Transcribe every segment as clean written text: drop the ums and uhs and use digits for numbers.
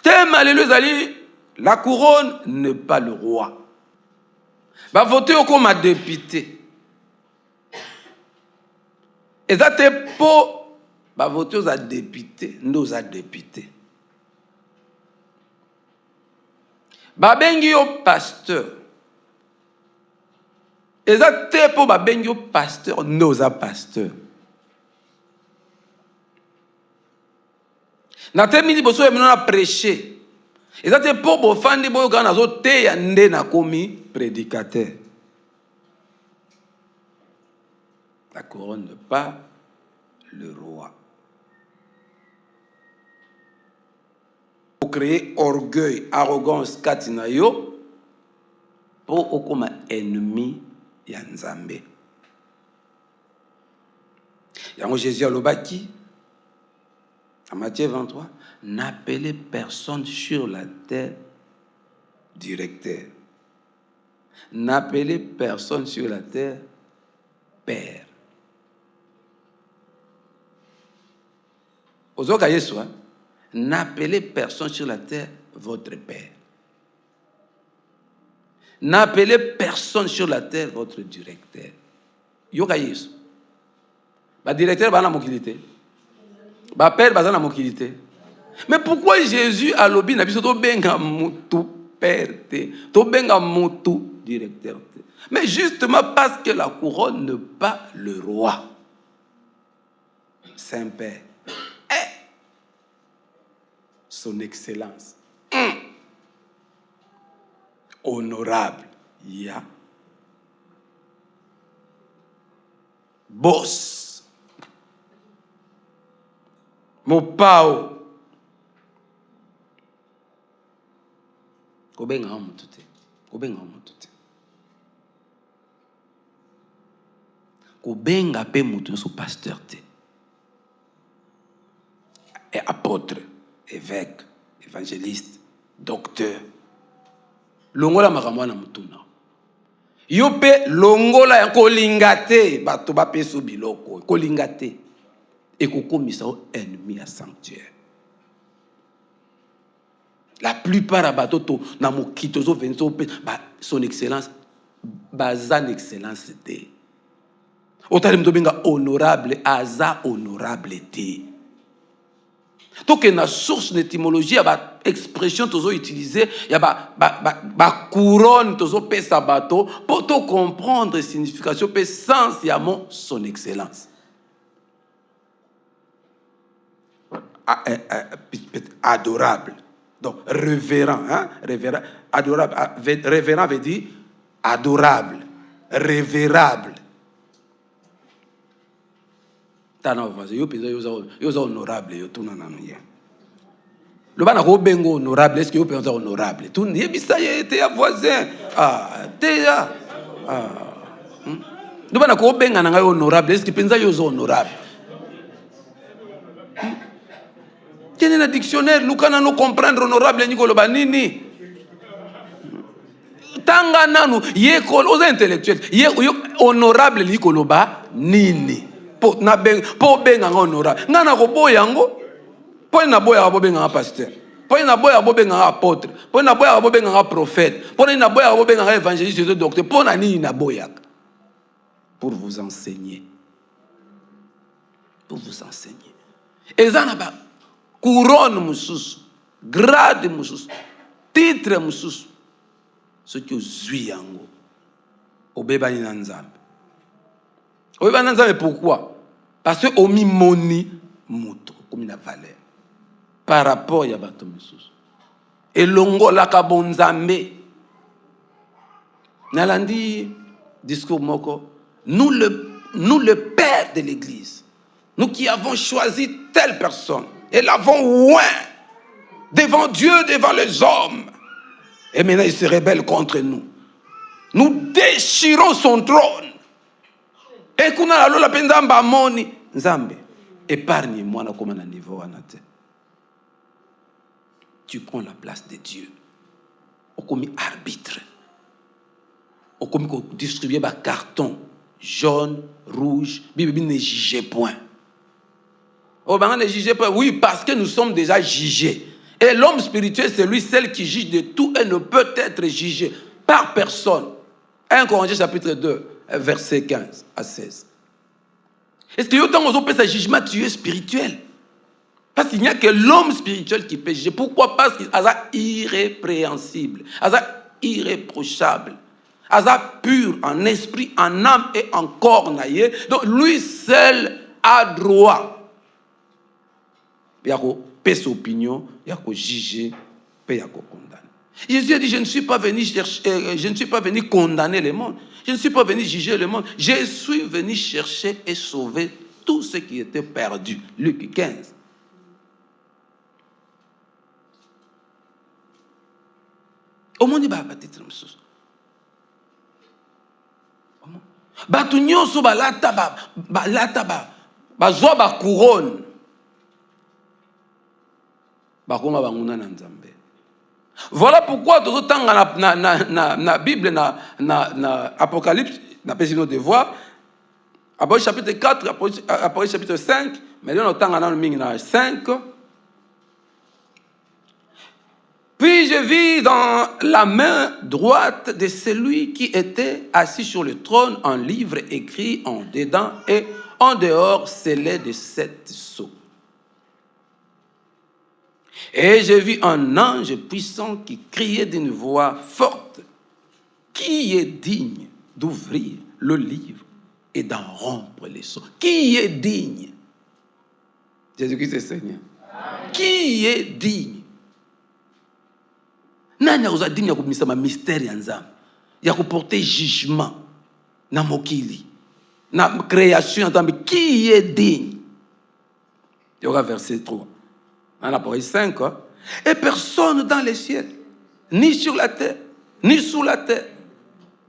Thème, alléluia, la couronne n'est pas le roi. Va voter comme un député. Et ça, c'est pour voter aux députés, nous à députés. Babengi au pasteur. Et ça, c'est pour babengi au pasteur, nous à pasteur. Na temini boso ya minona prêcher. Et ça, c'est pour bofandi boyo kana zo te ya nde na komi prédicateur. La couronne n'est pas le roi. Pour créer orgueil, arrogance, katinayo, pour okoma ennemi ya Nzambe. Yango Jésus alobaki, en Matthieu 23, n'appelez personne sur la terre directeur. N'appelez personne sur la terre père. Ozoka Yesu, n'appelez personne sur la terre votre père. N'appelez personne sur la terre votre directeur. Yoka Yesu. Ba directeur ba na mokilité. Ba père ba na mokilité. Mais pourquoi Jésus a lobi na biso to benga mutu père te, to benga mutu directeur te. Mais justement parce que la couronne n'est pas le roi. Saint-Père. Son excellence. Honorable. Ya. Boss. Mopao. Kobenga mutute. Kobenga mutute. Kobenga pe mutu so pasteur te. Et apôtre. Évêque, évangéliste, docteur. Longola makamwa na mutuna. Yope longola ya kolingate bato ba peso biloko, kolingate et kokomisa ennemi à sanctuaire. La plupart bato to na mokito zo venzo ba son excellence bazan excellence te. Otali mtobenga honorable aza honorable te. Donc, il y a une source d'étymologie, il y a une expression que utilisée, il y a une couronne que pesa bateau pour tout comprendre la signification, le sens, il y a son excellence. Adorable. Donc, révérend. Hein? Révérend. Adorable. Révérend veut dire adorable. Révérable. Yo honorable yo tuna nanu ye. Le bana ko bengo honorable, est-ce que yo pensa honorable? Tout ye bisa ye te ya voisin. Te ya. Le bana ko benga na ngai honorable, est-ce que pensa yo honorable? Tiens na dictionnaire lukana no comprendre honorable ni ko loba nini? Tanga nanu ye ko aux intellectuels, ye honorable li ko loba nini? Po benga honorable ngana ko boyango po na boya bo benga pasteur po na boya bo benga apôtre po na boya bo benga prophète po na boya bo benga évangéliste docteur po na ni na boya pour vous enseigner et ça na ba couronne mususu grade mususu titre mususu ce que zui yango obebani na Nzambe. Oui, mais pourquoi? Parce que omi moni moto comme une valeur par rapport à bato mususu. Et longo la kabonzambe. Nalandi discours moko. Nous le père de l'Église, nous qui avons choisi telle personne et l'avons oint devant Dieu, devant les hommes. Et maintenant il se rebelle contre nous. Nous déchirons son trône. Et kuna la lola penza mba moni Nzambe épargne-moi na koma na niveau anate. Tu prends la place de Dieu. On commis arbitre. On commis distribuer ba carton jaune, rouge, bibi ne jugez point. Oh ben ne jugez pas. Oui, parce que nous sommes déjà jugés. Et l'homme spirituel, c'est lui seul qui juge de tout et ne peut être jugé par personne. 1 Corinthiens chapitre 2, verset 15 à 16. Est-ce que autant on peut ce jugement, tu es spirituel? Parce qu'il n'y a que l'homme spirituel qui peut juger. Pourquoi? Parce qu'il est irrépréhensible, irréprochable, pur en esprit, en âme et en corps. Donc lui seul a droit. Il y a sa opinion, il y a juger, il y a condamner. Jésus a dit, je ne suis pas venu chercher, je ne suis pas venu condamner le monde. Je ne suis pas venu juger le monde. Je suis venu chercher et sauver tout ce qui était perdu. Luc 15. Au monde, il va battre la chose. Batu nyonso balata bazwa ba couronne. Bakoma banguna na Nzambe. Voilà pourquoi dans le temps na Bible na Apocalypse na pesino de voir Apocalypse chapitre 4, Apocalypse chapitre 5, mais là on temps na 5. Puis je vis dans la main droite de celui qui était assis sur le trône un livre écrit en dedans et en dehors scellé de 7 sceaux. Et j'ai vu un ange puissant qui criait d'une voix forte: qui est digne d'ouvrir le livre et d'en rompre les sceaux? Qui est digne? Jésus-Christ est Seigneur. Amen. Qui est digne? Nani akoza digne ya kumisa ma mystère ya Nzambe, ya porter jugement na mokili, na création ya Nzambe? Qui est digne? Il y aura verset 3. Dans l'Apocalypse 5, et personne dans les cieux, ni sur la terre, ni sous la terre,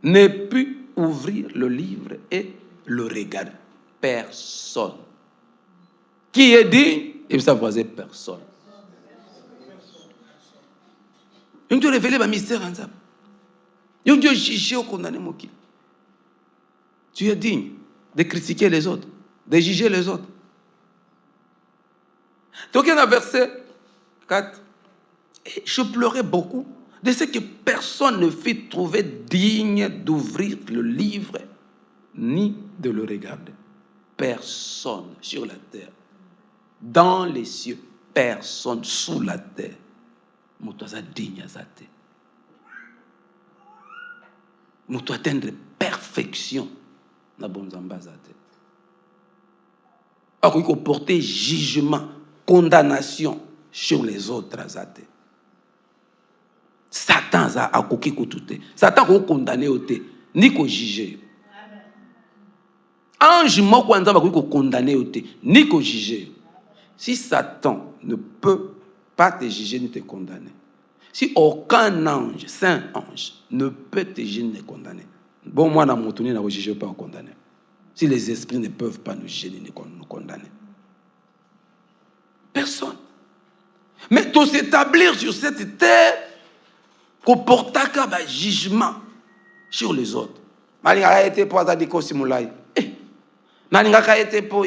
ne put ouvrir le livre et le regarder. Personne. Qui est digne? Il s'est voisin personne. Il doit révéler ma mystère en ça. Il doit juger ou condamner mon qui. Tu es digne de critiquer les autres, de juger les autres. Donc il y a un verset 4. Et je pleurais beaucoup de ce que personne ne fit trouver digne d'ouvrir le livre ni de le regarder. Personne sur la terre, dans les cieux, personne sous la terre. Moutouaza digne à zate. Moutou atteindre perfection na bonzamba zate. Alors il faut porter jugement, condamnation sur les autres azate. Satan a koki kotute. Satan ko condamner ote, ni ko juger. Ange moko anzamba ko condamner ote, ni ko juger. Si Satan ne peut pas te juger ni te condamner, si aucun ange, saint ange, ne peut te juger ni te condamner, bon moi na motuni na ko juger pas condamner. Si les esprits ne peuvent pas nous juger ni nous condamner, personne. Mais tout s'établir sur cette terre, qu'on porte un jugement sur les autres. Malinga été pour Azadiko Simulai. Malinga a été pour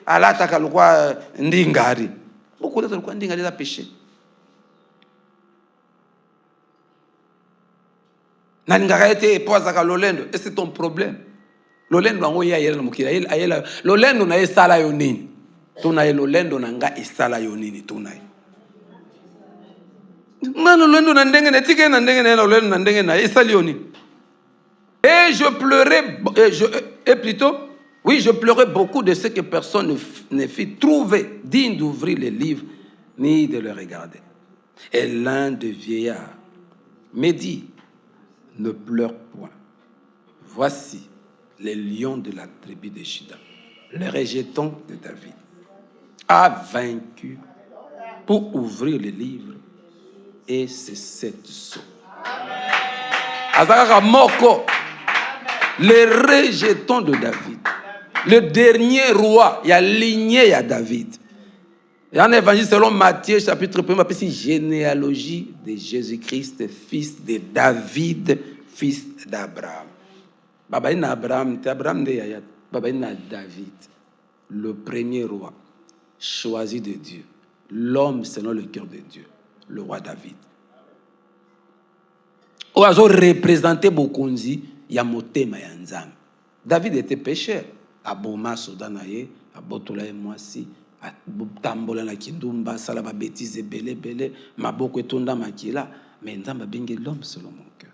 Alataka le roi Ndingari. Beaucoup d'autres le Ndingari a péché. Malinga a été pour Azaka Lolendo. Et c'est ton problème. Lolendo a eu un mukira. Lolendo na esala yonini. Tuna Lolendo nanga esala yonini tunai. Et je pleurais, je pleurais beaucoup de ce que personne ne fit trouver digne d'ouvrir les livres ni de le regarder. Et l'un des vieillards me dit: ne pleure point. Voici les lions de la tribu de Juda, le rejeton de David, a vaincu pour ouvrir les livres et c'est 7 sceaux. Azaka Moko, le rejeton de David, le dernier roi, il y a ligné à David. Il y a un évangile selon Matthieu, chapitre 1, c'est généalogie de Jésus-Christ, fils de David, fils d'Abraham. Babaïna Abraham, c'est Abraham de Yayat. Babaïna David, le premier roi, choisi de Dieu, l'homme selon le cœur de Dieu. le roi David. Oazo représenté Bokonzi, ya motema ya nzambe. David était pécheur. Aboma sodanaye, abotola mwasi, tambola na kindumba, sala ba bêtise belé, maboko etonda makila, mais nzambe bengi l'homme selon mon cœur.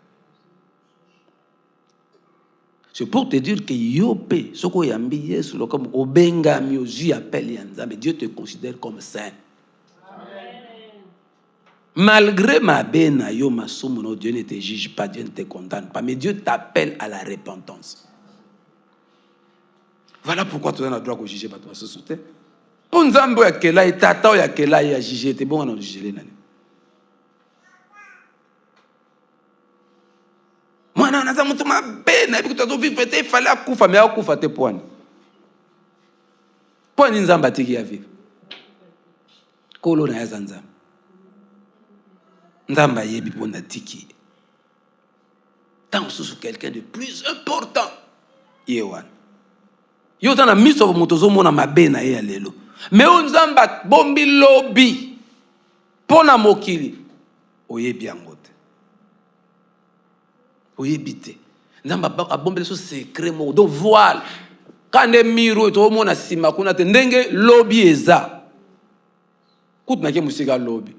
C'est pour te dire que yope, soko yambi yesu comme obenga mi ozu appelle ya nzambe, Dieu te considère comme saint. Malgré ma bena yo masomo, Dieu ne te juge pas, Dieu ne te condamne pas, mais Dieu t'appelle à la repentance. Voilà pourquoi tu as le droit de juger, tu vas se soutenir. Pour nous, il y a quel âge, tata, il y a quel âge, il y a jugé, c'est bon, on a jugé les nani. Moi, non, ça monte ma bena, et puis tu as vu, il fallait akufa, mais akufa te point. Point ni nzamba tiki ya vivre. Kolo na ya zanzamba. Nzamba yebi pona tiki. Tant sous quelqu'un de plus important. Yewan. Yo tana miso motozo mona mabe na ye lelo. Mais on nzamba bombi lobby. Pona mokili. Oyebi yango te. Oyebi te. Nzamba abombe so secret mo do voile. Kande miro to mona sima kuna te ndenge lobby eza. Kuti na ke musika lobby.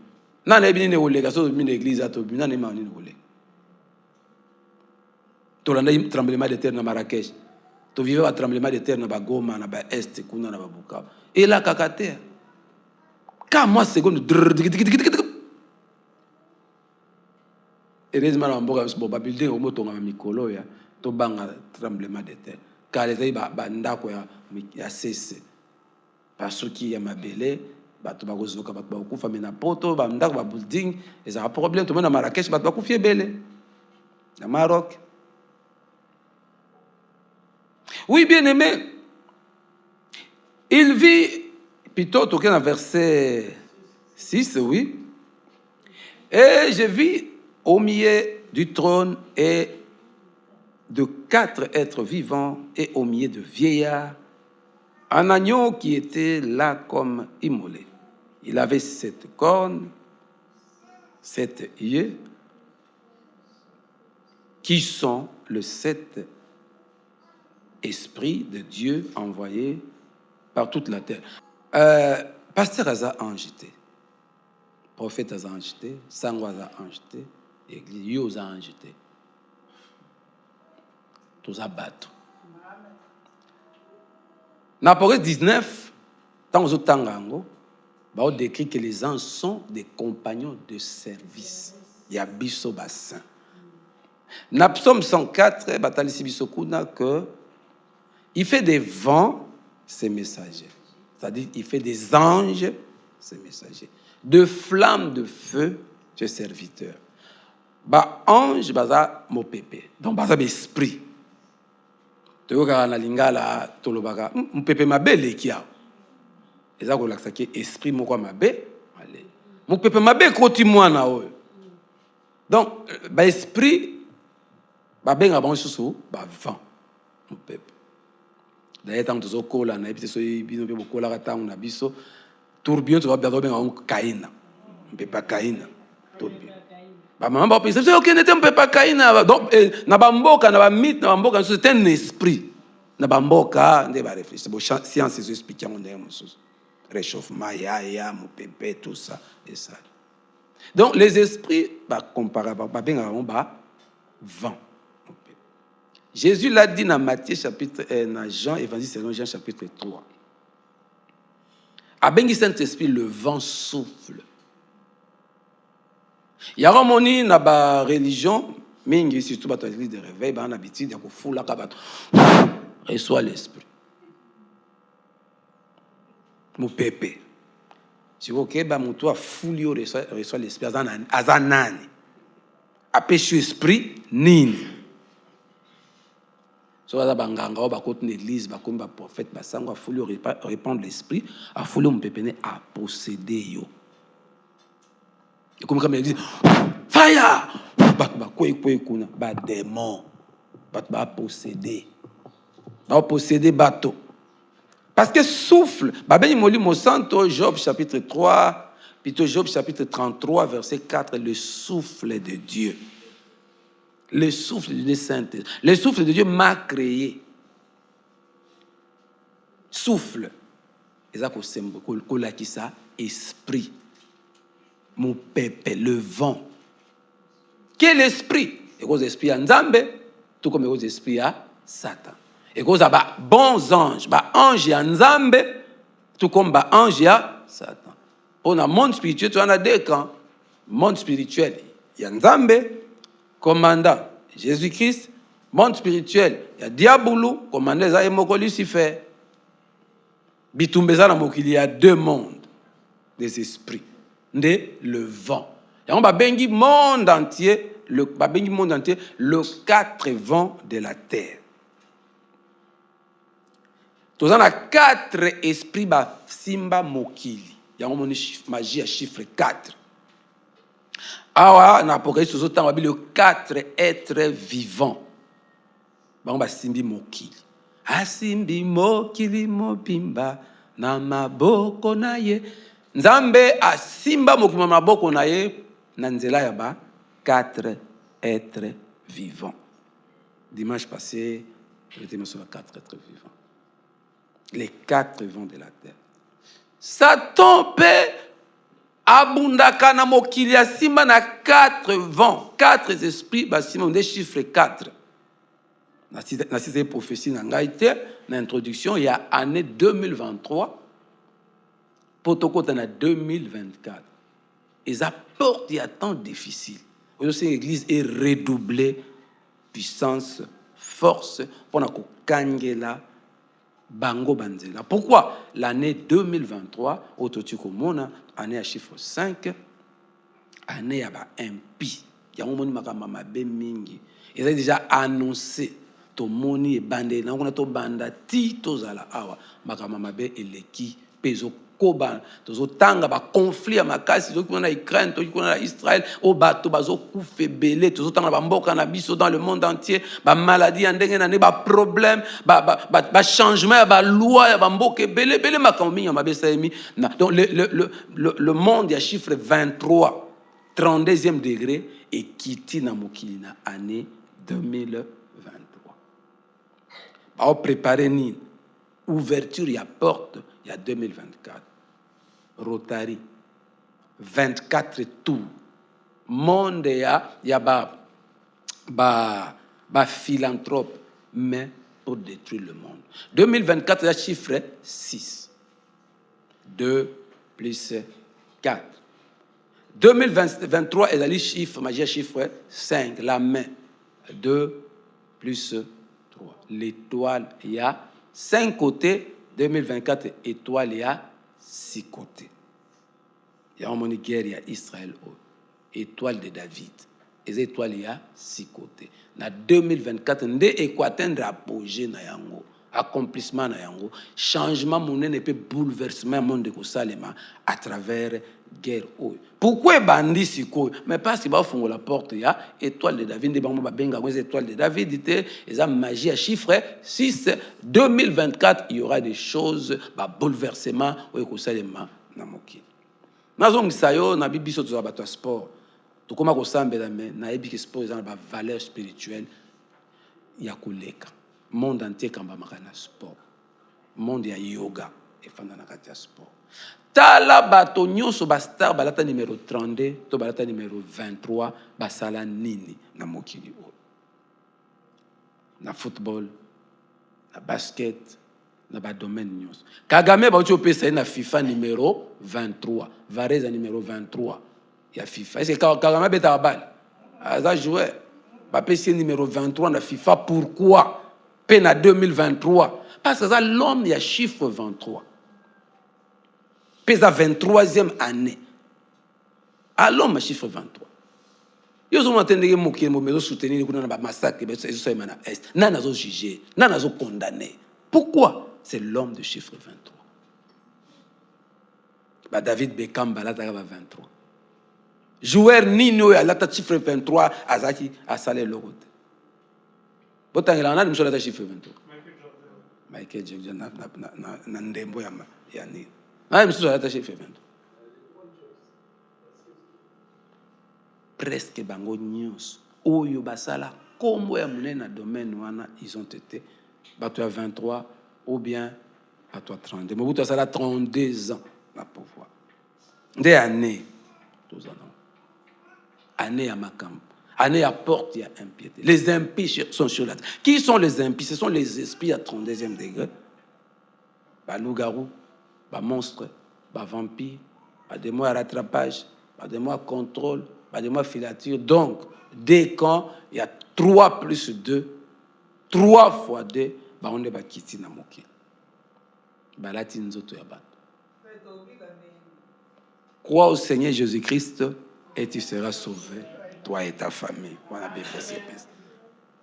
Nana ebi ne olega so mi na église ato bi nana ma ni olega. To landa tremblement de terre na Marrakech. To vivre un tremblement de terre na Goma na ba est kuna na Bukavu. Et là kakatea. Ka moi seconde. Heureusement na mboka so ba building o moto nga mikolo ya to banga tremblement de terre. Car les ba ndako ya cesse. Parce qu'il y a mabele bato bakozoka bato bakufa mena poto ba ndako ba building et ça a problème to na Marrakech bato bakufie belé. Na Maroc. Oui, bien aimé. Il vit, plutôt, toqué dans verset 6, oui. Et je vis au milieu du trône et de 4 êtres vivants et au milieu de vieillards, un agneau qui était là comme immolé. Il avait 7 cornes, 7 yeux, qui sont le 7 Esprit de Dieu envoyé par toute la terre. Pasteur Aza a enjeté. Prophète Aza a enjeté. Sango Aza a enjeté. Église Yo a enjeté. Tous à battre. Dans Apocalypse 19, dans les Tangango, on décrit que les anges sont des compagnons de service. Il y a Bisso Bassin. Dans Psaume 104, Batali Bissokuna que il fait des vents, ses messagers. C'est-à-dire, il fait des anges, ses messagers. De flammes de feu, ses serviteurs. Ba ange, baza mo pépé. Donc, baza l'esprit. Tu vois, na lingala, tolobaka, mo pépé ma belle kia. Et ça, on a dit, esprit, mo quoi ma belle. Allez. Mo pépé ma belle, côté moi na o. Donc, ba esprit, ba benga bon sous, ba vent, mo pépé. D'ailleurs, tant que tu as cola, na epite so bino pe bokola ka na biso tourbillon tu vas bien bien en kaina. On peut pas kaina. Tourbillon. Ba maman ba penser OK, n'était on peut pas kaina. Donc na ba mboka na ba mythe na ba mboka c'est un esprit. Na ba mboka ndé ba réfléchir. Bon science ils expliquent on est réchauffement ya mon pépé tout ça et ça. Donc les esprits ba comparable ba benga ba vent. Jésus l'a dit dans Matthieu chapitre, dans Jean, évangile selon Jean chapitre 3. À Bengi Saint-Esprit, le vent souffle. Il y a un dans la religion, mais surtout dans l'église de réveil, on a l'habitude de faire la cabane. Reçoit l'esprit. Mon pépé. Si vous voulez, mon toit foulé reçoit l'esprit. Azanani. A péché esprit, nini. So ça banganga ba côté l'église ba comme ba prophète ba sango a foulu répandre l'esprit a foulu mon pépéné à posséder yo et comme il dit fire ba quoi kuna ba démon ba posséder bateau parce que souffle ba ben moli mo santo Job chapitre 3 Plutôt Job chapitre 33, verset 4, le souffle de Dieu. Le souffle de Dieu saint. Le souffle de Dieu m'a créé. Souffle. Et ça, c'est ça, esprit. Mon pépé, le vent. Quel esprit? Et cause esprit à Nzambe, tout comme cause esprit à Satan. Et cause à bons anges, anges à Nzambe, tout comme anges à Satan. Pour le monde spirituel, tu en as deux camps. Monde spirituel, il y a Nzambe, commandant Jésus-Christ. Monde spirituel, il y a Diaboulou, commandant Zaïmoko Lucifer. Bitumbeza na mokili, il y a deux mondes des esprits. Le vent. Et on va bengi monde entier, le quatre vents de la terre. Tous on a quatre esprits simba mokili. Il y a un magie à chiffre 4. Awa na Apocalypse tout temps le quatre êtres vivants. Ba on simbi mokili. Asimbi mokili mobimba na maboko na ye. Nzambe asimba mokili na maboko na ye na nzela ya ba quatre êtres vivants. Dimanche passé, j'étais sur les quatre êtres vivants. Les quatre vents de la terre. Satan peut abundaka na mokili asimba na quatre vents, quatre esprits basimba des chiffres 4. Na cette prophétie na ngaite na introduction il y a année 2023 protocole en 2024. Et ça porte il y a tant difficile. Aujourd'hui l'église est redoublée puissance, force pour na ko kangela bango banzela. Pourquoi l'année 2023 autotiko mona année à chiffre 5 année ya ba impie. Ya moni makamba mabe mingi. Ils ont déjà annoncé to moni e bande na ngona to banda ti to zala awa makamba mabe eleki pezo koba tozo tanga ba conflit ya makasi to kuna Ukraine to kuna Israël o bato bazo kufebele tozo tanga ba mboka na biso dans le monde entier ba maladie ndenge na ne ba problème ba changement ba loi ya ba mboka bele bele makambi ya mabe saimi donc le monde ya chiffre 23 32e degré et kiti na mokili na année 2023 ba préparer ni ouverture ya porte ya 2024 Rotary 24 tours monde ya ba philanthrope mais pour détruire le monde 2024 ya chiffre 6 2 plus 4 2023 est le chiffre magie chiffre 5 la main 2 plus 3 l'étoile il y a 5 côtés 2024 étoile il y a 6 côtés. Il y a une guerre, il y a Israël, étoile de David. Et les étoiles, il y a 6 côtés. En 2024, nous avons atteindre apogée na yango, accomplissement na yango, changement monnaie ne peut bouleversement monde de Salema à travers guerre. Pourquoi bandi siko? Mais parce qu'il va ouvrir la porte, il y a étoile de David, des bambous benga, les étoiles de David, et ça magie à chiffre 6. 2024, il y aura des choses, bouleversement au Salema na moki. Nazong sayo na bibi so to ba sport. To koma ko sambela mais na ebi ke sport za ba valeur spirituelle ya koleka. Monde entier kamba makana sport. Monde ya yoga et fanda na kati ya sport. Tala bato nyonso ba star balata numéro 32 to balata numéro 23 basala nini na mokili o. Na football, na basket, na ba domaine nyonso. Kagame ba uti opesa na FIFA numéro 23, Varese numéro 23 ya FIFA. Est-ce que Kagame beta balle? Aza joueur ba pesi numéro 23 na FIFA pourquoi? Pena 2023 parce que ça l'homme ya chiffre 23. Pesa 23e année. À l'homme chiffre 23. Yo zo matendeke mokie mo mezo soutenir kuna na ba massacre beso eso sema na est. Na nazo juger, na nazo condamner. Pourquoi? C'est l'homme de chiffre 23. Bah David Beckham balata ba 23. Joueur nino ya lata chiffre 23 azaki asale lokote. Botangela na dimso lata chiffre 23. Michael Jordan na ndembo ya ni. Ah, monsieur lata chiffre 23. presque bango nyonso oyo basala kombo ya monene na domaine wana ils ont été bato ya 23 ou bien bato ya 32 Mobutu asala 32 ans na pouvoir nde année tozana année ya makambo année à porte ya impiété. Les impies sont sur la terre. Qui sont les impies? Ce sont les esprits à 32e degré. Bah loup-garou, bah monstre, bah vampire, bah démon à rattrapage, bah démon à contrôle, bah démon à filature. Donc, dès quand il y a 3 plus 2, 3 fois 2, bah on est bah kiti na moki. Bah là tinzoto ya bato. Crois au Seigneur Jésus-Christ et tu seras sauvé. Toi et ta famille.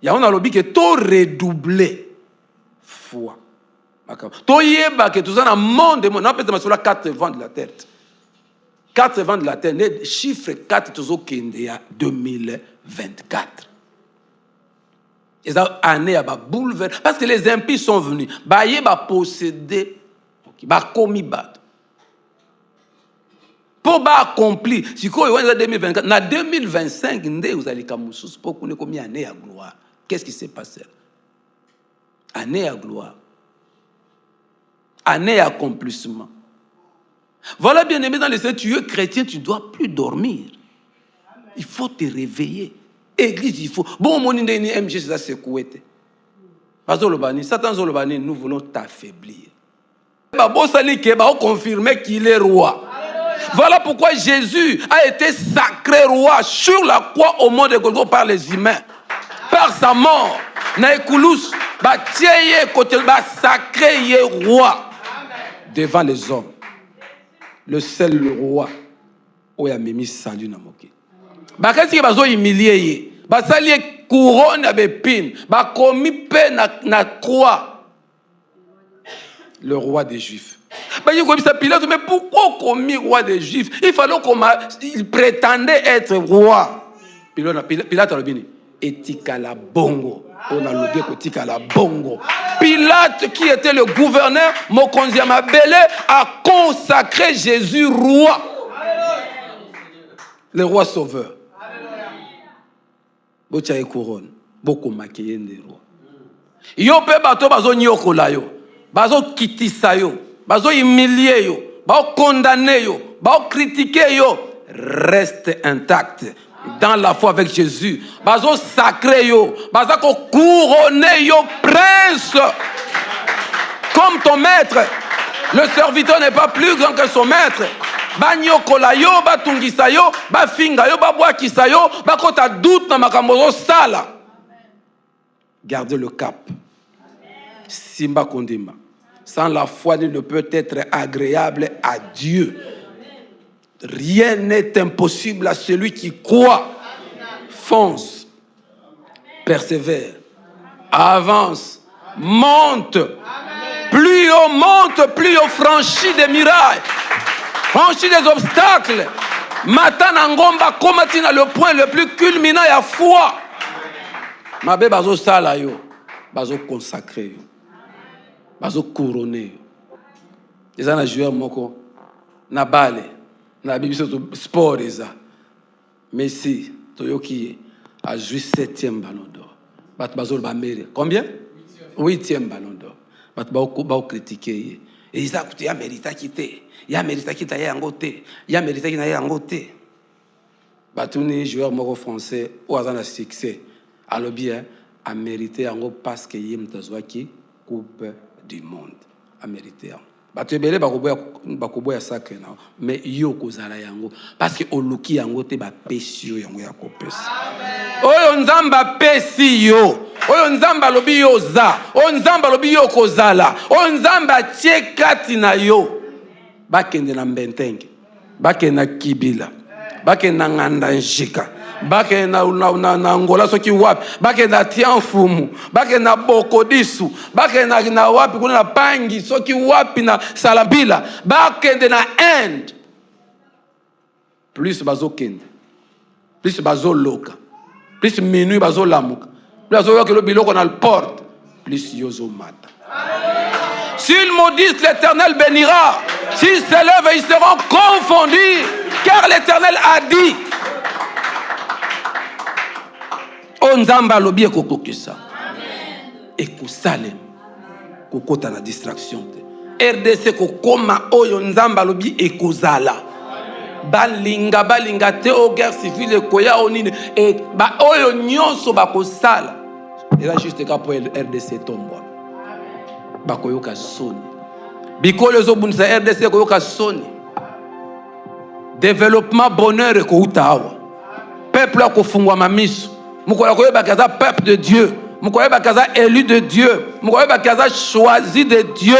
Il y a un lobby qui est tout redoublé. Foi. Tout yeba que tout ça dans le monde, on a peut-être sur la 4 vents de la tête. 4 vents de la terre, les chiffres 4 toujours qui est 2024. Et ça année à bouleverser parce que les impies sont venus. Ba yeba posséder, ba commis bat. Pour accomplir, si vous avez 2024, en 2025, vous allez pour qu'on ait combien d'années à gloire. Qu'est-ce qui s'est passé? Année à gloire. Année à accomplissement. Voilà, bien aimé, dans les Seigneur, tu es chrétien, tu ne dois plus dormir. Il faut te réveiller. Église, il faut. Bon, mon MG, c'est ça, c'est quoi? Satan Zolobani, nous voulons t'affaiblir. On confirmer qu'il est roi. Voilà pourquoi Jésus a été sacré roi sur la croix au mont de Golgotha par les humains. Par sa mort. Naïkoulous, sacré roi devant les hommes. Le seul roi où il a mis salut na moké. Qu'est-ce qui va humilier? Basali couronne à bépine. Commis paix na croix. Le roi des Juifs. Mais pourquoi commis roi des Juifs? Il fallait qu'il prétendait être roi. Pilate a dit, etikala bongo. On a l'objet etikala bongo. Pilate, qui était le gouverneur, Mokonzi Amabele, a consacré Jésus roi. Le roi sauveur. Bocha couronne. Beaucoup maquillé des rois. Yo pe bato bazo nyokola yo. Bazo kitisa yo. Bazo humilier yo, bazo condamner yo, bazo critiquer yo, reste intact dans la foi avec Jésus. Bazo sacré yo, bazo couronner yo prince comme ton maître. Le serviteur n'est pas plus grand que son maître. Ba nyokola yo, ba tungisa yo, ba finga yo, ba boakisa yo, ba kota doute na makambo sala. Gardez le cap. Simba kondima. Sans la foi, il ne peut être agréable à Dieu. Rien n'est impossible à celui qui croit. Fonce, persévère, avance, monte. Plus on monte, plus on franchit des murailles, franchit des obstacles. Matana ngomba komatina le point le plus culminant à foi. Mabe bazo sala yo, bazo consacré yo. Bazo couronné. Les ana joueur moko na bale na bibiso sport eza. Messi Toyoki a joué 7e ballon d'or. Bat bazo ba mere. Combien? 8e ballon d'or. Bat ba critiquer. Et ils a coûté ya mérita quitter. Ya mérita quitter ya ngote. Ya mérita quitter ya ngote. Batuni joueur moko français ou azana succès. Alors bien a mérité yango parce que yem tazwaki coupe du monde a mérité. Batebele bakoboya sacré na mais yo kozala yango parce que oluki yango te ba pesi yo yango ya kopesa. Oyo nzamba pesi yo. Oyo nzamba lobi yo za. Oyo nzamba lobi yo kozala. Oyo nzamba tie kati na yo. Bakende na mbentenge. Bakende na kibila. Bakende na nganda njika. Bake na Angola soki wapi bake na Tianfumu bake na Bokodisu bake na wapi kuna na Pangi soki wapi na Salabila bake na End plus bazo kende plus bazo loka plus minuit bazo lamuka plus bazo que le biloko na le porte plus yozo mata. S'ils maudissent, l'Éternel bénira. S'ils s'élèvent, ils seront confondus car l'Éternel a dit. nzamba alobi ekokokisa ekosalem kokota na distraction te RDC kokoma oyo nzamba alobi ekozala balinga te o guerre civile ekoya onine ba oyo nyonso bakosala eza juste ka po RDC tombwa bakoyoka soni bikolo ezobundisa RDC koyoka soni développement bonheur ekouta awa peuple akofungwa mamiso mukola koyeba kaza peuple de Dieu mukoyeba kaza élu de Dieu mukoyeba kaza choisi de Dieu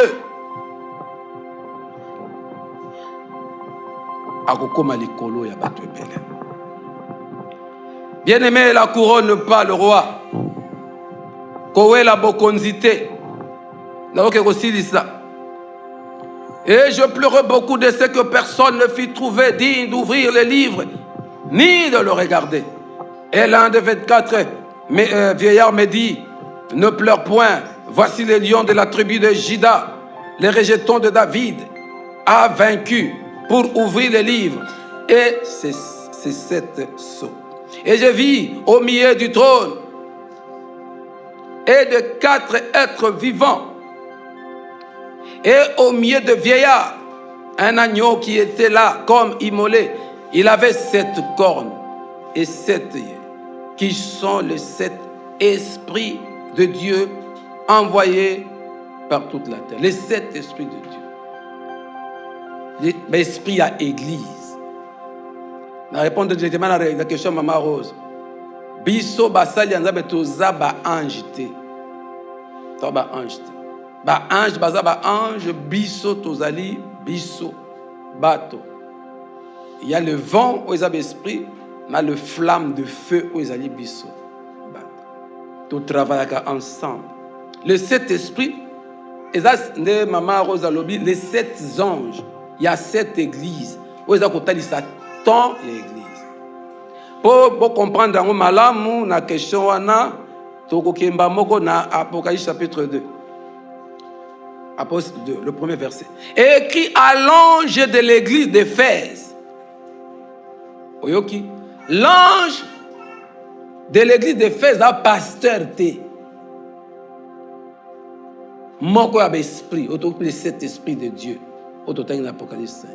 akokoma likolo ya bato ebele. Bien-aimé, la couronne pas le roi kowela bokonzite naoke kosilisa. Et je pleurais beaucoup de ce que personne ne fit trouver digne d'ouvrir le livre, ni de le regarder. Et l'un des 24 vieillards me dit, ne pleure point, voici les lions de la tribu de Juda, les rejetons de David, a vaincu pour ouvrir le livre. Et c'est 7 sceaux. Et je vis au milieu du trône et de 4 êtres vivants, et au milieu de vieillards, un agneau qui était là comme immolé. Il avait 7 cornes et 7 yeux, qui sont les 7 esprits de Dieu envoyés par toute la terre. Les 7 esprits de Dieu. L'esprit à église. Je réponds directement à la question de Maman Rose. Biso basali anzabe toza ba ange te. To ba ange te. Ba ange baza ba ange biso tozali biso bato. Il y a le vent où ils ont l'esprit, mais le flamme de feu où ils ont biso bato. Tout travaille ensemble. Les 7 esprits, et ça c'est Maman Rosa Lobi, les 7 anges. Il y a 7 églises où ils ont côté ça tant l'église. Pour comprendre dans malamu na question wana tokokemba moko na Apocalypse chapitre 2. Apocalypse 2, le premier verset. Écrit à l'ange de l'église d'Éphèse. Oyoki, l'ange de l'église d'Éphèse a pasteur T. Moko a esprit, autour les 7 esprits de Dieu. Autour de l'Apocalypse 5.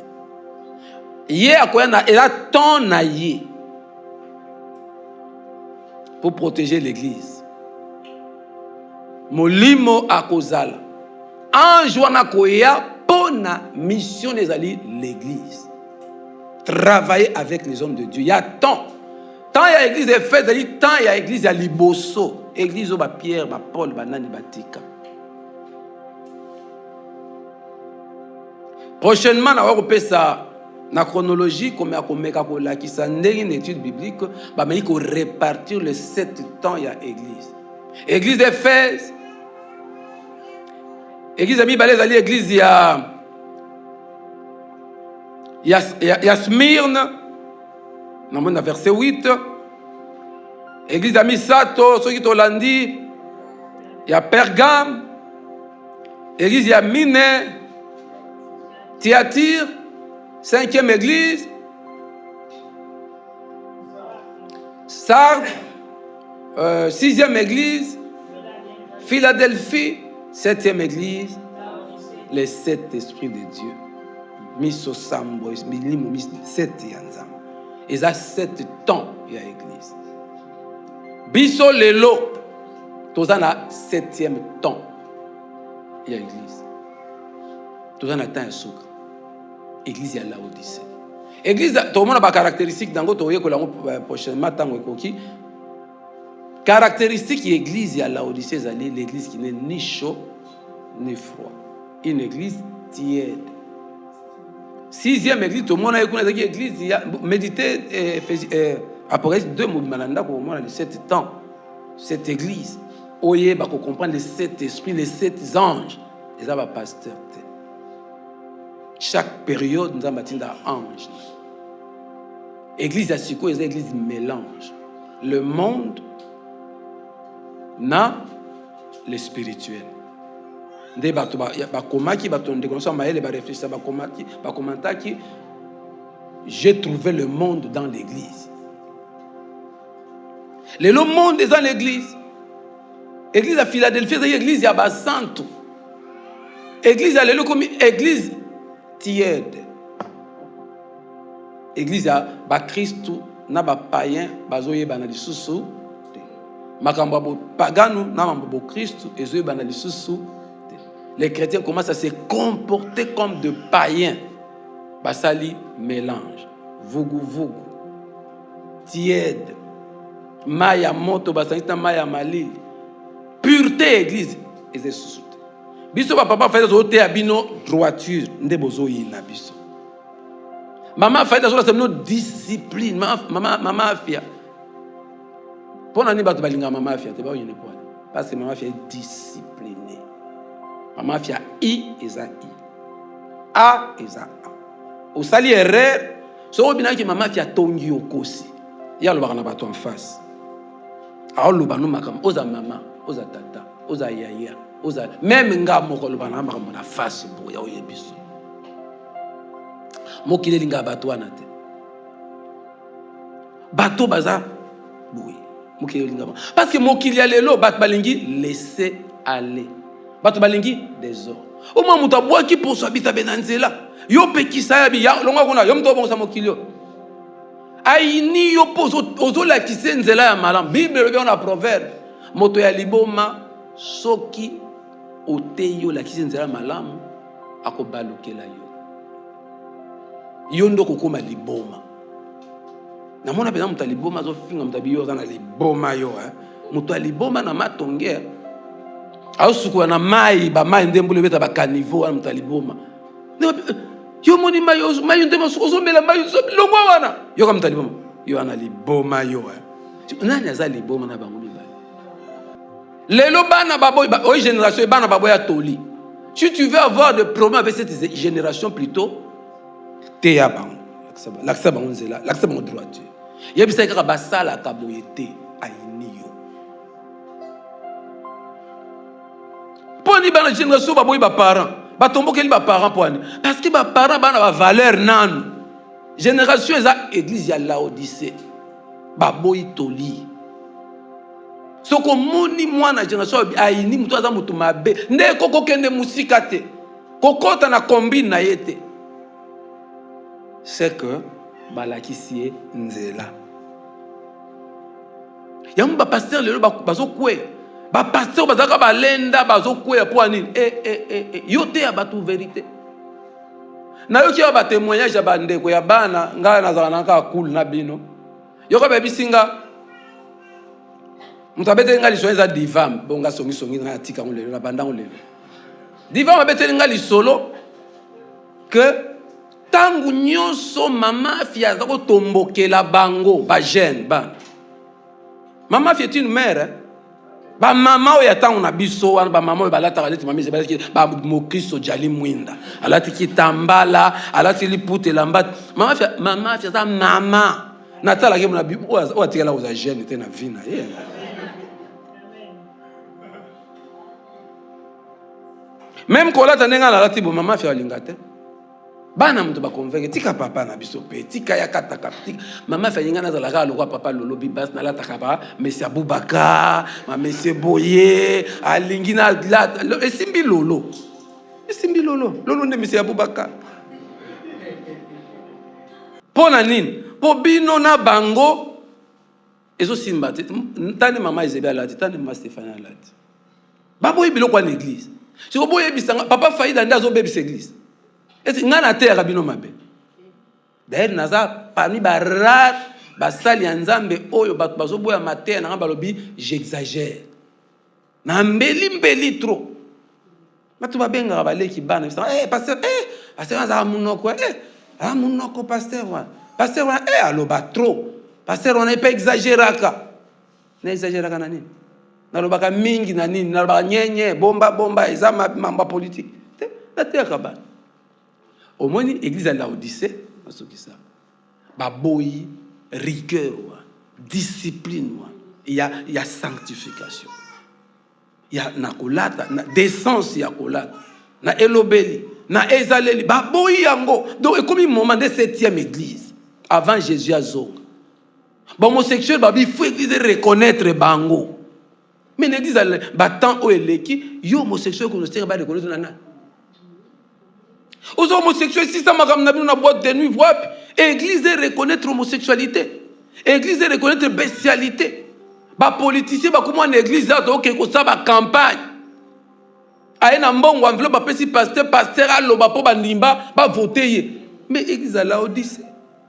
Hier, il a tant naïe pour protéger l'église. Molimo akozala. Ange wana koya pona mission des alliés l'église. Travailler avec les hommes de Dieu. Il y a tant. Tant il y a l'église de Fès, tant il y a l'église à Liboso. Église au Pierre, Paul, Banani, Batika. Prochainement, on va repérer ça. La chronologie, comme qui s'est une étude biblique, il faut répartir les 7 temps il y a l'église. Église d'Éphèse, église de Mibalès, l'église il y a Smyrne, dans le verset 8. Église de Misato, ceux qui t'ont dit, il y a Pergame, église il y a Mine, Thyatire. 5e église, Sardes, 6e église, Philadelphie, 7e église, les 7 esprits de Dieu. Miso Sambo, Milimo, 7 yanzam. Et ça 7 temps, il y a église. Biso Lelo, tout ça a 7e temps, il y a église. Tout ça a temps un sucre. Église à Laodicée. Église, tout le monde a des caractéristiques dans le prochainement. Caractéristique de l'église à Laodicée, c'est l'église qui n'est ni chaud ni froid. Une église tiède. 6e église, tout le monde a écouté l'église. Méditez Apocalypse 2, pour les 7 temps. Cette église, oye, bah, comprendre les 7 esprits, les 7 anges. Et ça va pasteur. Chaque période, nous avons bâti un ange. Église à Siko, c'est l'église mélange. Le monde n'a le spirituel. J'ai trouvé le monde dans l'église. Le monde est dans l'église. Église à Philadelphie, c'est l'église ya basantu. Église à l'élo comme église tiède. Église ya ba Christ na ba païen bazoye bana lisusu. Makambo bo pagano na mambo Christ ezoye bana lisusu. Les chrétiens commencent à se comporter comme de païens. Basali mélange. Vugu vugu. Tiède. Maya moto basangita maya malili. Pureté église. Et c'est sous. Biso papa fait des abino droiture. Nde bozo yina biso. Maman fait des choses discipline. Maman afia. Pour nani batu balinga maman afia. Te ba yene kwa. Parce que maman afia est disciplinée. Maman afia I eza I. A eza A. Au sali erreur. So bina ki maman afia tongi okosi. Ya lo bana batu en face. A lo banu makam. Oza maman, oza tata, oza yaya. Même nga moko lo bana makam na face bo ya oyebiso. Mokile linga bato wana te. Bato baza boui. Mokile linga. Parce que mokile ya lelo bat balingi laisser aller. Bato balingi désordre. Au moins muta boa ki pour sabita benanzela. Yo pekisa ya bi ya longa kona yo mto bonsa mokile. Aini yo pozo ozo la kisenzela ya malam. Bible bien na proverbe. Moto ya liboma soki oteyo la kisenzela malam akobalukela yo. Yondo kokoma liboma. Na mona pena muta liboma zo finga muta biyo na liboma yo muta liboma na matonge. Ausuku na mai ba mai ndembule beta ba caniveau muta liboma. Yo moni mayo ndemo ozo mela mayo longwa wana. Yo kama muta liboma. Yo ana liboma yo nani aza liboma na bango libala. Lelo bana baboy o génération bana baboy ya toli. Si tu veux avoir des problèmes avec cette génération plutôt Teya bango. L'accès bango nzela, l'accès bango droite. Yebisa ka basala ka boyete ainiyo. Poni bana génération ba boy ba parents, ba tombokeli ba parents poni. Parce que ba parents bana ba valeur nanu. Génération eza église ya Laodicée. Ba boy toli. Soko moni mwana génération aini mutu aza mutu mabe. Nde koko kende musika te. Kokota na combine na yete. C'est que balakisi nzela. Yamu ba pasteur lelo bazo kwe. Ba pasteur bazaka balenda bazo kwe pour anini. Yote ya batu vérité. Na yoki ya ba témoignage ya bandeko ya bana ngala nazala naka cool na bino. Yoko ba bisinga mutabete ngali soeza divam bonga songi na tika ngolelo na banda ngolelo. Divam abete ngali solo que tangu nyonso mama fia zako tombokela bango ba jeune ba mama fia est une mère ba mama oya tangu na biso wana ba mama ba lata kaleti mama zebaki ba mokristo jali mwinda alati kitambala alati lipute lambat mama fia za mama natala ke na bi o atikala ko za jeune te na vina même kolata nenga la lati bo mama fia lingate bana mutu ba convaincre tika papa na biso pe tika ya kata kaptika mama fa yinga na za la ga lo papa lolo bibas na la takaba monsieur Aboubaka ma monsieur Boye alingi na la esimbi lolo lolo nde monsieur Aboubaka pona nini po bino na bango ezo simba tani mama Isabelle alati tani mama Stéphane alati babo ibilo kwa l'église si oboye bisanga papa faida ndazo bebisa église. Est-ce que ngana terre bino mabe? D'ailleurs naza parmi barat basali nzambe oyo bato bazoboya mater na balobi j'exagère. Na mbeli trop. Bato babenga baleki bana pasteur pasteur aza munoko munoko pasteur wa. Pasteur wa aloba trop. Pasteur on n'est pas exagéraka. Na exagéraka na nini? Na lobaka mingi na nini? Na lobaka nyenye bomba eza mamba politique. Na terre bana. Au moins l'église à Laodicée, baboyi rigueur, discipline, il y a sanctification. Il y a nakolata, décence ya kolata, na elobeli, na ezaleli, baboyi yango. Donc comme un moment de 7e église avant Jésus a zonga. Homosexuel, il faut l'église reconnaître bango. Mais l'église, tant où elle est qui, yo homosexuel qu'on se va reconnaître nana. Aux homosexuels, si ça m'a ramené dans la boîte de nuit, l'église reconnaître l'homosexualité. L'église reconnaître bestialité. Les politiciens, comment l'église a donc ça ba campagne. Aye na mbongo enveloppe ba pesi pasteur aloba po bandimba ba voter. Mais l'église a Laodicée.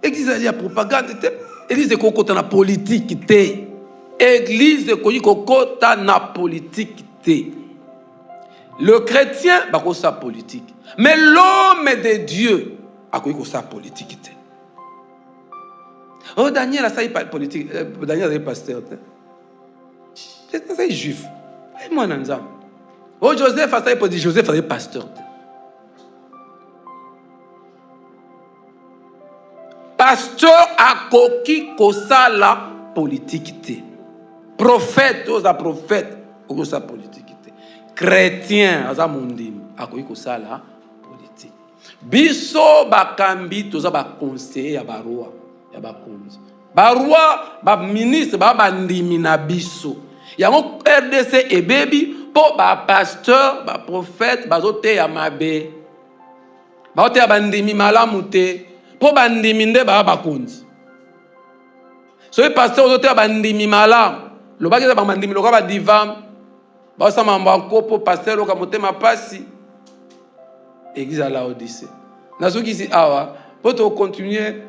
L'église a la propagande. L'église est kokota na politique té. Église est kokota na politique té. Le chrétien ba ko sa politique. Mais l'homme de Dieu a ko sa politique té. Oh Daniel a sa politique. Daniel est pasteur. C'est juif. Et moi nanzam. Oh Joseph a sa politique. Joseph est pasteur. Pasteur a koki kosala politique té. Prophète oza prophète oza politique té. Chrétien aza mondimi a koki kosala politique. Biso bakambi toza ba conseiller ya ba roi ya ba konzi. Ba roi ba ministre ba ndimi na biso. Yango RDC ebebi po ba pasteur ba prophète bazote ya mabe. Bazote ya bandimi malamu té. Po bandimi nde ba bakonzi. So le pasteur ozote bandimi malamu. Lo ba keza bandimi lo ba divam. Ba sa mamba kopo pasteur lo ka motema pasi. Église à Laodicée. Na soki si awa pour to continuer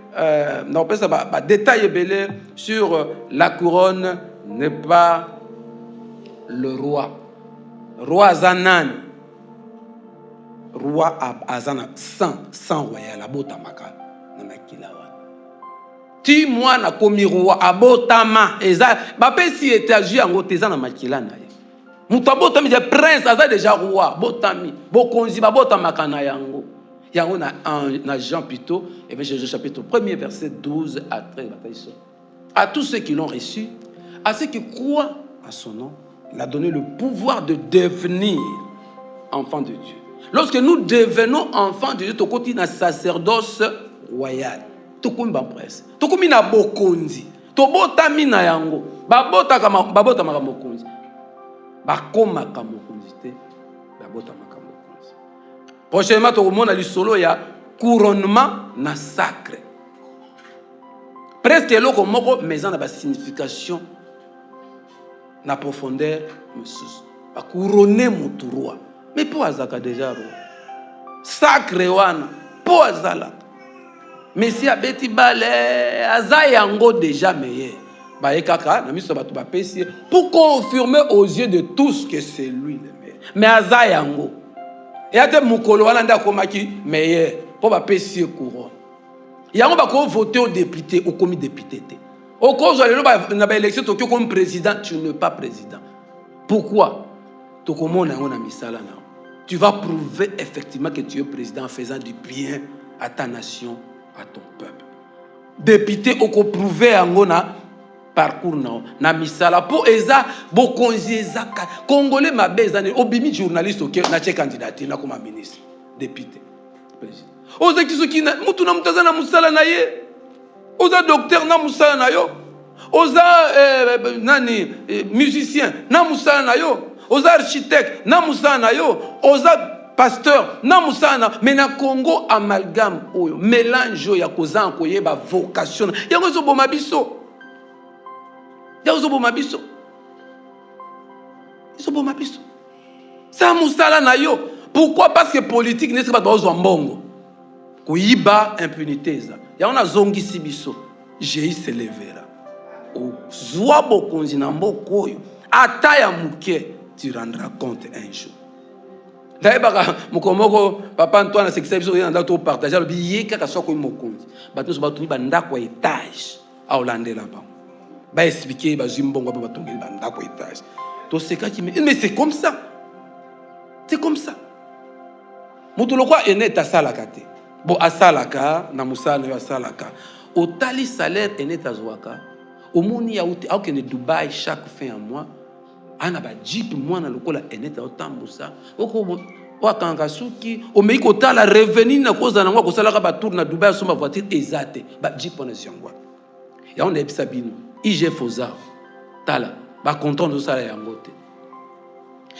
na pesa ba détail belé sur la couronne n'est pas le roi. Roi Zanan. Roi Azana sans royal abota makala. Ti moi na komi roi abotama eza ba pesi étage yango teza na makila na ye muto abotami de prince aza déjà roi botami bokonzi babotama kana yango yango na Jean plutôt et bien Jean chapitre 1er verset 12 à 13 à tous ceux qui l'ont reçu, à ceux qui croient à son nom, il a donné le pouvoir de devenir enfants de Dieu. Lorsque nous devenons enfants de Dieu, to koti na sacerdoce royal. To komi ba prince. To komi na bokonzi. To botami na yango. Babota maka mokonzi. Bakoma ka mokonzi te. Babota maka mokonzi. Prochainement to komona lisolo ya couronnement na sacre. Presque eloko moko mais en a ba signification na profondeur monsieur. Ba couronner mutu roi. Mais po azaka déjà roi. Sacre wana po azala. Messi a beti bale aza yango déjà meilleur. Ba ekaka na miso bato ba pesi pour confirmer aux yeux de tous que c'est lui le meilleur. Mais aza yango. Et ate mukolo wana nda komaki meilleur pour ba pesi couronne. Yango ba ko voter au député au comité député. Au cause de ba na ba élection to comme président, tu n'es pas président. Pourquoi? To komona yango na misala na. Tu vas prouver effectivement que tu es président en faisant du bien à ta nation, à ton peuple. Député oko prouver yango na parcours na misala po eza bokonzi eza congolais mabeza ne obimi journaliste ok na che candidature na comme ministre député président oza kisoki na mutu na mutaza na musala na ye oza docteur na musala na yo oza nani musicien na musala na yo oza architecte na musala na yo oza pasteur na musana mais na Congo amalgame oyo mélange ya kozan koyeba vocation yango zo boma biso yango zo boma biso zo boma biso sa musala na yo pourquoi parce que politique n'est pas dans mbongo koyiba impunité za yango na zongisi biso j'ai se levera o zwa bokonzi na mboko oyo ata ya muke tu rendras compte un jour. D'ailleurs, mokomoko papa Antoine c'est que ça besoin d'être partagé le billet kaka soko mokonzi bato so batuni banda ko étage a Hollande là-bas ba expliquer ba zimbongo ba batongi banda ko étage to c'est ka qui mais c'est comme ça mutu lokwa ene ta salaka te bo asalaka na musala ya salaka otali salaire ene ta zwaka omoni ya uti au kene Dubaï chaque fin à mois ana ba jeep mwana lokola eneta otambusa oko wakanga suki omei kotala revenu na koza na ngwa kosala ka ba tour na Dubai soma voiture ezate ba jeep na ziangwa ya on ebisa bino IG Foza tala ba content de ça yango te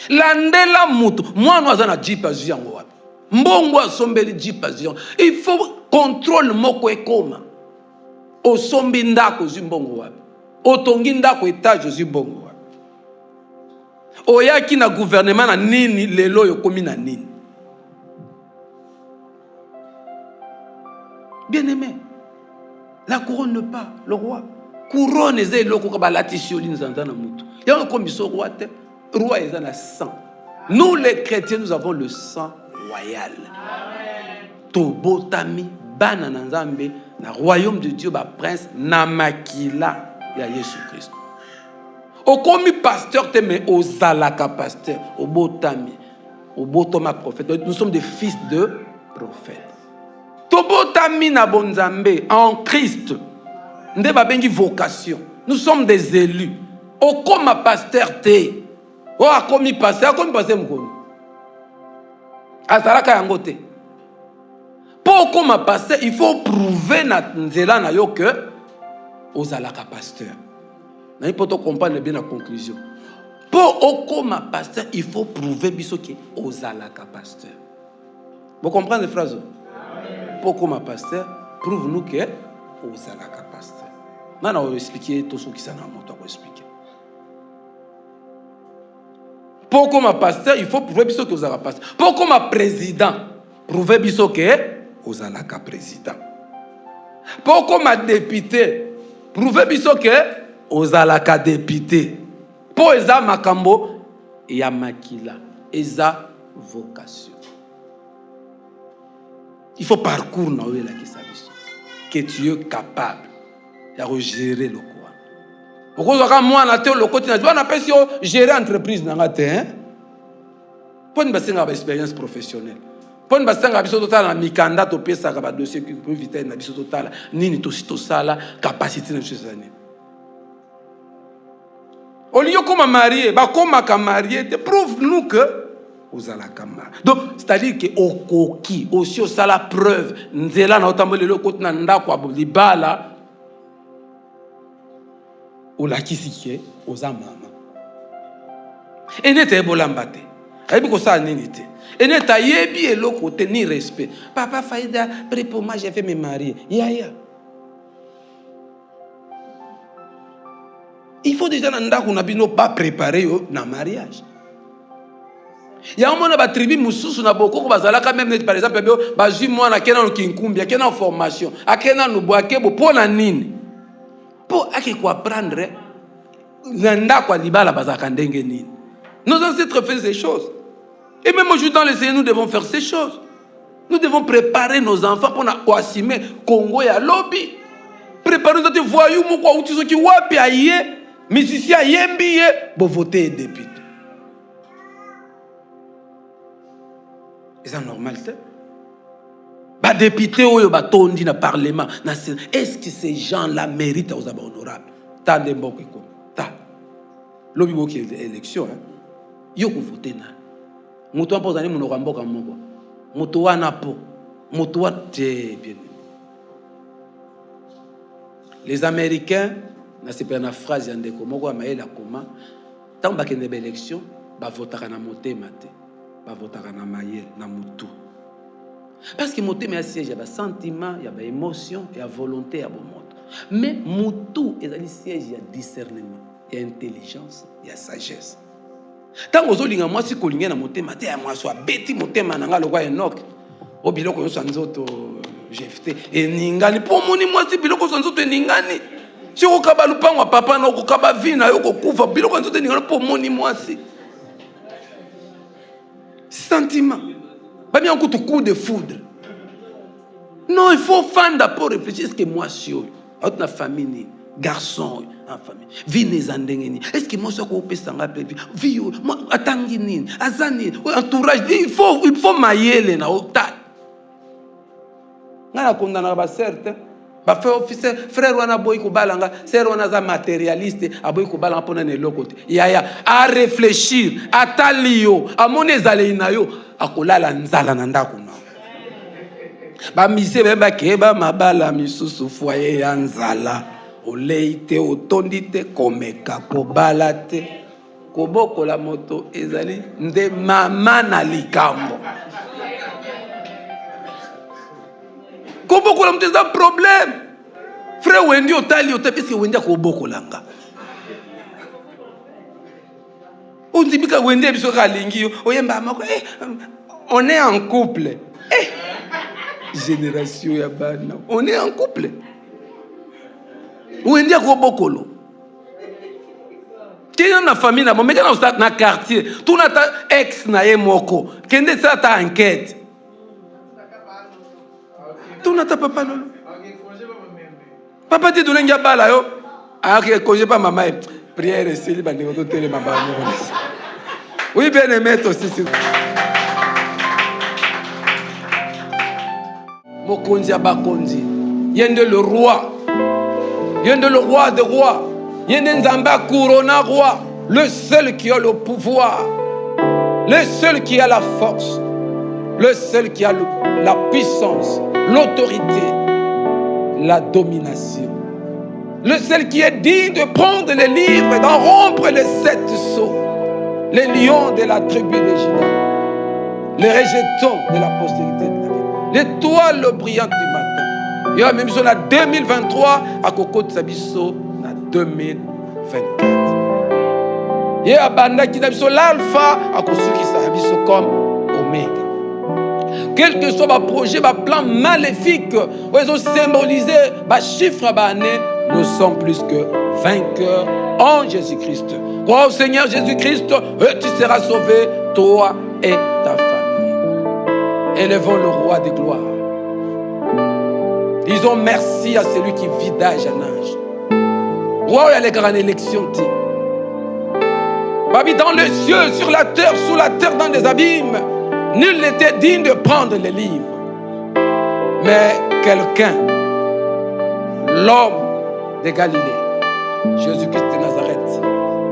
landela mutu mwana aza na jeep azwi yango wapi mbongo asombeli jeep azwi il faut contrôle moko ekoma osombi ndako ozwi mbongo wapi otongi ndako etage ozwi mbongo wapi oyaki na gouvernement na nini lelo oyo komi na nini bien aimé la couronne pas le roi couronne eza eloko ka balatisi yo linzanza na mutu yango komi so roi te roi eza na sang nous les chrétiens nous avons le sang royal tobotami bana na nzambe na royaume de Dieu ba prince na makila ya Yesu Christ okomi pasteur te mais ozalaka pasteur obotami obotoma prophète nous sommes des fils de prophètes tobotami na bonzambe en Christ nde babengi vocation nous sommes des élus okoma pasteur te o akomi pasteur mkono azalaka yango te pour okoma pasteur il faut prouver na nzela na yo que ozalaka pasteur na ipoto comprendre bien la conclusion pour okoma pasteur il faut prouver biso que ozalaka pasteur vous comprenez phrase pour okoma pasteur prouve nous que ozalaka pasteur nana o expliquer tout ce qui ça na moto ko expliquer pour okoma pasteur il faut prouver biso que ozalaka pasteur pour okoma président prouver biso que ozalaka président pour okoma député prouver biso que ozalaka député pour eza makambo ya makila eza vocation il faut parcours na oyo la kisabiso que tu es capable de gérer le quoi okozaka mwana te le côté na bana pesi yo gérer entreprise na nga te hein poni basenga ba expérience professionnelle poni basenga biso totala na mikanda to pesa ka ba dossier plus vite na biso totala nini to sito sala capacité na chose année au lieu comme marié ba comme ka marié te prouve nous que ozalaka marié donc c'est-à-dire que okoki aussi au sala preuve nzela na otambole le côté na ndako ya libala olakisi ke oza mama enete ebolamba te ayebi kosala nini te enete ayebi eloko te ni respect papa Faïda pour moi j'ai fait me marier yaya il faut déjà na ndako na bino pas préparer yo na mariage ya mona ba tribu mususu na bokoko bazalaka même par exemple ba jui mwana kena no kinkumbi kena formation akena no boake bo pona nini pour ake ko apprendre nanda kwa libala bazaka ndenge nini nos ancêtres faisaient ces choses et même aujourd'hui dans les Seigneurs nous devons faire ces choses nous devons préparer nos enfants pour na assumer Congo ya lobby préparer notre voyou moko utiso ki wapi aye musicien yembi bo voter député c'est normal ça ba député oyo ba tondi na parlement na est-ce que ces gens là méritent aux honorables ta ndemboko ko ta lobi boki élection hein yo ko voter na muto mpo zani munoko mboka moko muto wana po muto wa te bien les américains na c'est na phrase ya ndeko moko amaela koma tant ba kende ba élection ba votaka na motema te ba votaka na mayel na mutu parce que motema ya siège ya ba sentiment ya ba émotion ya volonté ya bomoto mais mutu ezali siège ya discernement ya intelligence ya sagesse tango zolinga mwasi kolinga na motema te ya mwasi abeti motema na nga lokwa Enoch o biloko yo sanzoto jefte eningani po moni mwasi biloko sanzoto eningani si okaba lupango papa na okaba vina yo kokufa biloko sanzoto eningani po moni mwasi sentiment pas bien un coup de foudre non il faut faire d'abord réfléchir est-ce que moi si autre na famille garçon en famille vie les andengeni est-ce que moi ça ko pesa nga pe vie moi atangi nini azani entourage il faut mayele na ota ngana kondana ba certes ba fait officier frère wana boy ko balanga sœur wana za matérialiste aboy ko balanga pona ne lokote yaya à réfléchir atalio amone zale inayo akolala nzala na ndako na ba mise ba keba mabala misusu foyer ya nzala olei te otondi te komeka kobala te kobokola moto ezali nde mama na likambo kobokola moto eza problème frère wendi otali otapiske wendi akobokolanga ondibika wendi biso kalingi yo oyemba mako on est en couple génération ya bana on est en couple wendi akobokolo kenya na famille na bomeka na quartier tout na ta ex na ye moko kende sa ta enquête tout na ta papa lolo papa te donne ngia bala yo ok congé pas maman prière et célibat ne ko tele mama oui bien aimé aussi mokonzi ya bakonzi yende le roi yende le roi des rois yende nzamba couronne roi le seul qui a le pouvoir le seul qui a la force le seul qui a la puissance l'autorité la domination le seul qui est digne de prendre les livres et d'en rompre les 7 sceaux les lions de la tribu de Juda les rejetons de la postérité de David l'étoile brillante du matin. Il y a même sur la 2023 à Coco Sabiso na 2024. Il y a banda qui sur l'alpha à Kosuki Sabiso comme oméga. Quel que soit ma projet, ma plan maléfique, où ils ont symbolisé ma chiffre à année, nous sommes plus que vainqueurs en Jésus-Christ. Crois au Seigneur Jésus-Christ et tu seras sauvé, toi et ta famille. Élevons le roi des gloires. Disons merci à celui qui vit d'âge en âge. Roi, il y a les grandes élections. Babi, dans les cieux, sur la terre, sous la terre, dans les abîmes, nul n'était digne de prendre les livres. Mais quelqu'un, l'homme de Galilée, Jésus-Christ de Nazareth,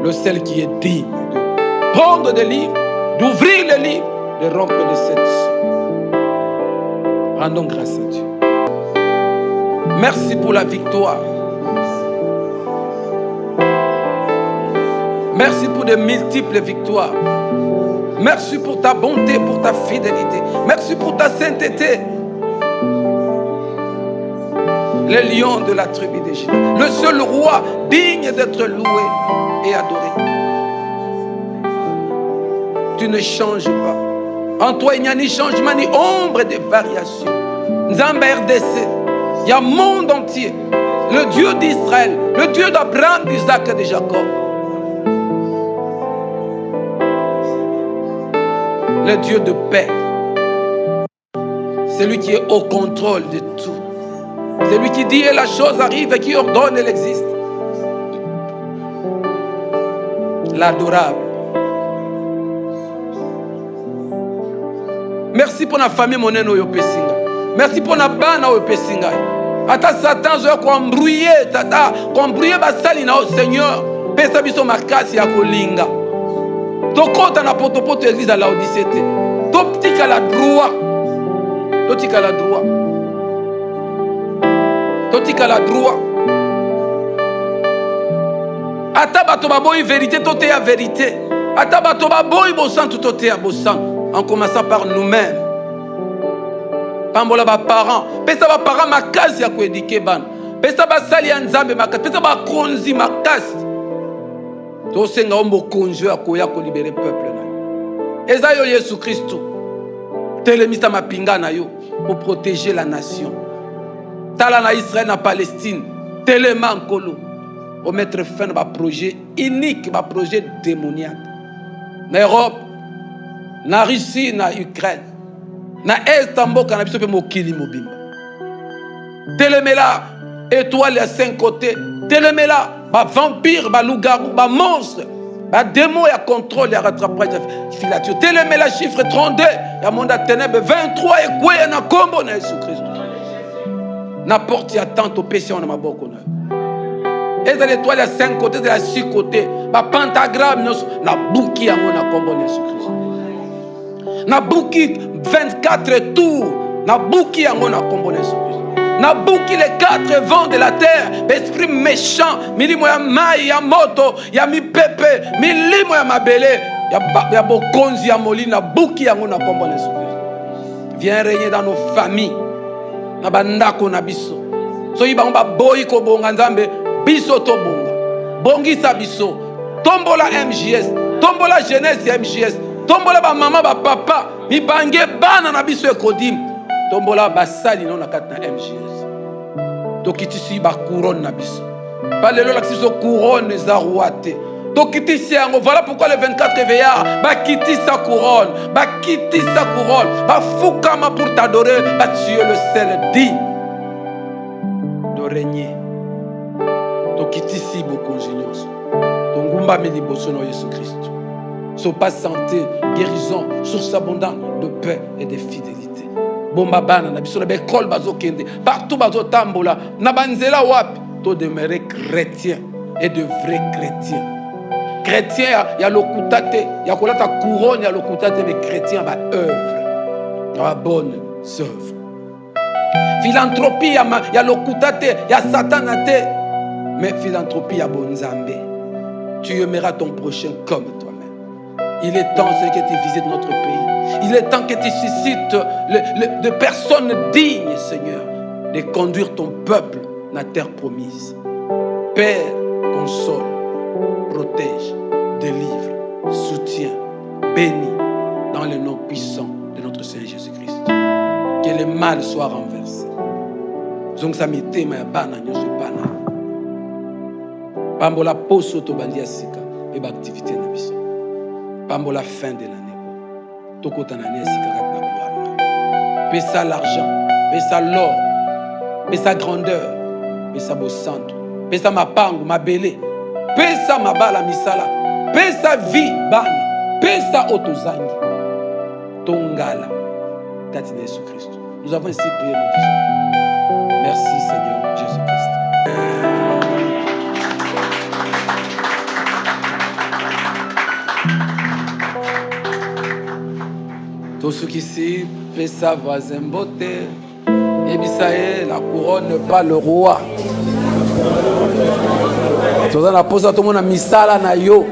le seul qui est digne de prendre des livres, d'ouvrir les livres, de rompre les 7 sceaux. Rendons grâce à Dieu. Merci pour la victoire. Merci pour de multiples victoires. Merci pour ta bonté, pour ta fidélité. Merci pour ta sainteté. Les lions de la tribu de Juda, le seul roi digne d'être loué et adoré. Tu ne changes pas. En toi, il n'y a ni changement, ni ombre de variation. Nzamba RDC, il y a le monde entier. Le Dieu d'Israël, le Dieu d'Abraham, d'Isaac et de Jacob. Le Dieu de paix. Celui qui est au contrôle de tout. Celui qui dit et la chose arrive et qui ordonne, elle existe. L'adorable. Merci pour la famille monene oyo pesinga. Merci pour la bana oyo pesinga. Ata Satan zo ko embrouiller tata, ko embrouiller basali na o Seigneur. Pesa biso makasi ya kolinga. Tokota na potopoto église à Laodicée. Toptika la droit. Totika la droit. Totika la droit. Ata bato baboyi vérité tote ya vérité. Ata bato baboyi bosan tote ya bosan. En commençant par nous-mêmes. Pambola ba parents. Pesa ba parents makasi ya ko éduquer ban. Pesa ba sali ya nzambe makasi. Pesa ba konzi makasi. To senga ombo konjo ya ko libérer peuple na. Eza yo Yesu Christ. Telemisa mapinga na yo pour protéger la nation. Tala na Israël na Palestine. Telema nkolo. Pour mettre fin à un projet unique, un projet démoniaque. Na Europe, na Russie, na Ukraine, na Est, na mboka na biso pe mokili mobimba. Telemela, étoile à 5 côtés. Telemela, ba vampire, ba loup-garou, ba monstre, ba démon ya contrôle ya rattrapage ya filature. Telemela chiffre 32, ya monde à ténèbres 23 et quoi na kombo na Jésus Christ. Na porte ya tant au péché na maboko na. Et dans l'étoile à 5 côtés, de la 6 côtés, ba pentagramme na bouki ya na kombo na Jésus Christ. Na bouki 24 tours, na bouki ya na kombo na Jésus Christ. Nabuki les 4 vents de la terre. Esprit méchant. Milimo ya mai, ya moto, ya mipepe, milimo ya mabele, ya bokonzi ya molina. Nabuki yango na kombo na Jésus. Viens régner dans nos familles. Na bandako na biso. So yibango ba boyi ko bonga nzambe. Biso to bonga. Bongisa biso. Tombola MJS. Tombola jeunesse ya MJS. Tombola ba mama ba papa. Mibange bana na biso ekodim. Tombola basali non na kati na MJS. Tokitisi ba couronne na biso. Balelo la kiso couronne za roate. Tokitisi yango. Voilà pourquoi le 24 veillard ba kiti sa couronne. Ba kiti sa couronne. Ba fukama pour t'adorer. Ba tu es le seul digne de régner. Tokitisi beaucoup nyonso. Tongumba miliboso no Jésus Christ. Sopa santé, guérison, source abondante de paix et de fidélité. Bomba bana na biso na bekol bazo kende, partout bazo tambola, na banzela wapi, to demeurer chrétien et de vrais chrétiens. Chrétien ya lokutate, ya kolata couronne ya lokutate mais chrétien ba œuvre. Ya bonne œuvre. Philanthropie ya lokutate, ya satanate, mais philanthropie ya bonzambe. Tu aimeras ton prochain comme toi-même. Il est temps que tu visites notre pays. Il est temps que tu suscites de personnes dignes, Seigneur, de conduire ton peuple dans la terre promise. Père, console, protège, délivre, soutient, bénis dans le nom puissant de notre Seigneur Jésus-Christ. Que le mal soit renversé. Zongsamite ma bana nyoso bana. Pambola poso to bandia sika et ba activité na biso. Pambola fin de l'année. Tokota na ne sika kat na gloire. Pesa l'argent, pesa l'or, pesa grandeur, pesa bo centre, pesa mapangu, mabele, pesa mabala misala, pesa vie bana, pesa otozangi. Tongala. Tati de Jésus Christ. Nous avons ainsi prié, nous disons merci Seigneur Jésus-Christ. Tout ce qui s'y fait sa voisin beauté. Et bisaye, la couronne pas le roi. Tout ça, on a posé tout le monde à misala na yo.